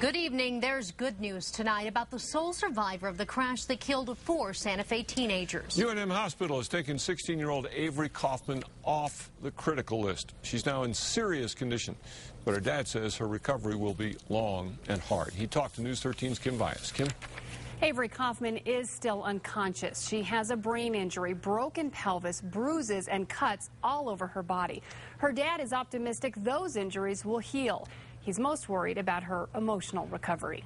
Good evening. There's good news tonight about the sole survivor of the crash that killed 4 Santa Fe teenagers. UNM Hospital has taken 16-year-old Avery Kaufman off the critical list. She's now in serious condition, but her dad says her recovery will be long and hard. He talked to News 13's Kim Bias. Kim? Avery Kaufman is still unconscious. She has a brain injury, broken pelvis, bruises, and cuts all over her body. Her dad is optimistic those injuries will heal. He's most worried about her emotional recovery.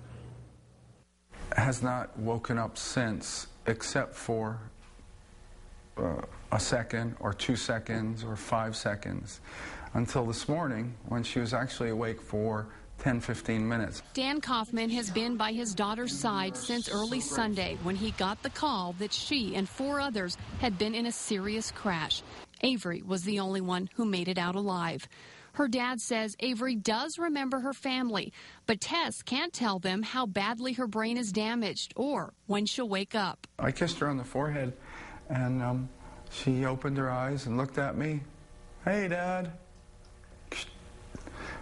Has not woken up since, except for a second or 2 seconds or 5 seconds, until this morning when she was actually awake for 10-15 minutes. Dan Kaufman has been by his daughter's side since early Sunday when he got the call that she and 4 others had been in a serious crash. Avery was the only one who made it out alive. Her dad says Avery does remember her family, but tests can't tell them how badly her brain is damaged or when she'll wake up. I kissed her on the forehead, and she opened her eyes and looked at me. Hey, Dad.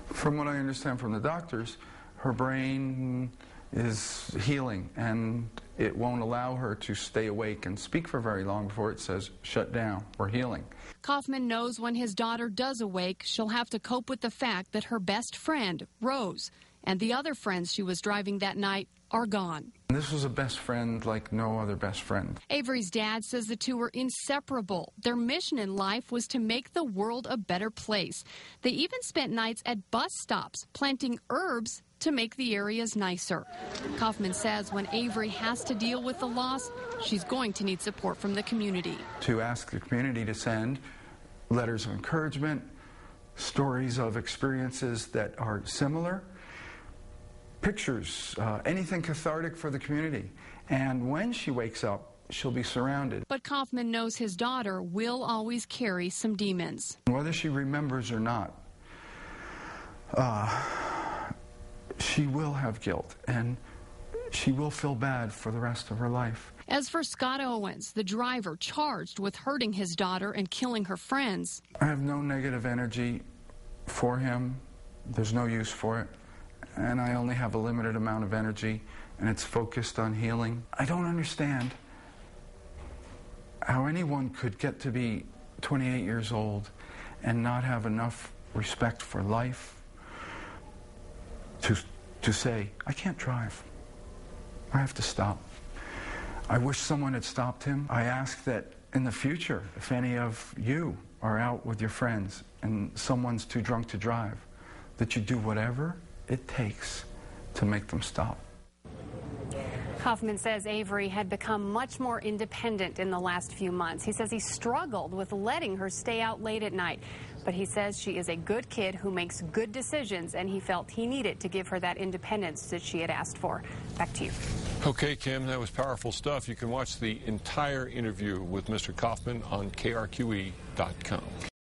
From what I understand from the doctors, her brain is healing, and it won't allow her to stay awake and speak for very long before it says, shut down, we're healing. Kaufman knows when his daughter does awake, she'll have to cope with the fact that her best friend, Rose, and the other friends she was driving that night are gone. This was a best friend like no other best friend. Avery's dad says the two were inseparable. Their mission in life was to make the world a better place. They even spent nights at bus stops planting herbs to make the areas nicer. Kaufman says when Avery has to deal with the loss, she's going to need support from the community. To ask the community to send letters of encouragement, stories of experiences that are similar, pictures, anything cathartic for the community. And when she wakes up, she'll be surrounded. But Kaufman knows his daughter will always carry some demons. Whether she remembers or not, she will have guilt, and she will feel bad for the rest of her life. As for Scott Owens, the driver charged with hurting his daughter and killing her friends, I have no negative energy for him. There's no use for it. And I only have a limited amount of energy, and it's focused on healing. I don't understand how anyone could get to be 28 years old and not have enough respect for life to say, I can't drive. I have to stop. I wish someone had stopped him. I ask that in the future, if any of you are out with your friends and someone's too drunk to drive, that you do whatever it takes to make them stop. Kaufman says Avery had become much more independent in the last few months. He says he struggled with letting her stay out late at night, but he says she is a good kid who makes good decisions, and he felt he needed to give her that independence that she had asked for. Back to you. Okay, Kim, that was powerful stuff. You can watch the entire interview with Mr. Kaufman on KRQE.com.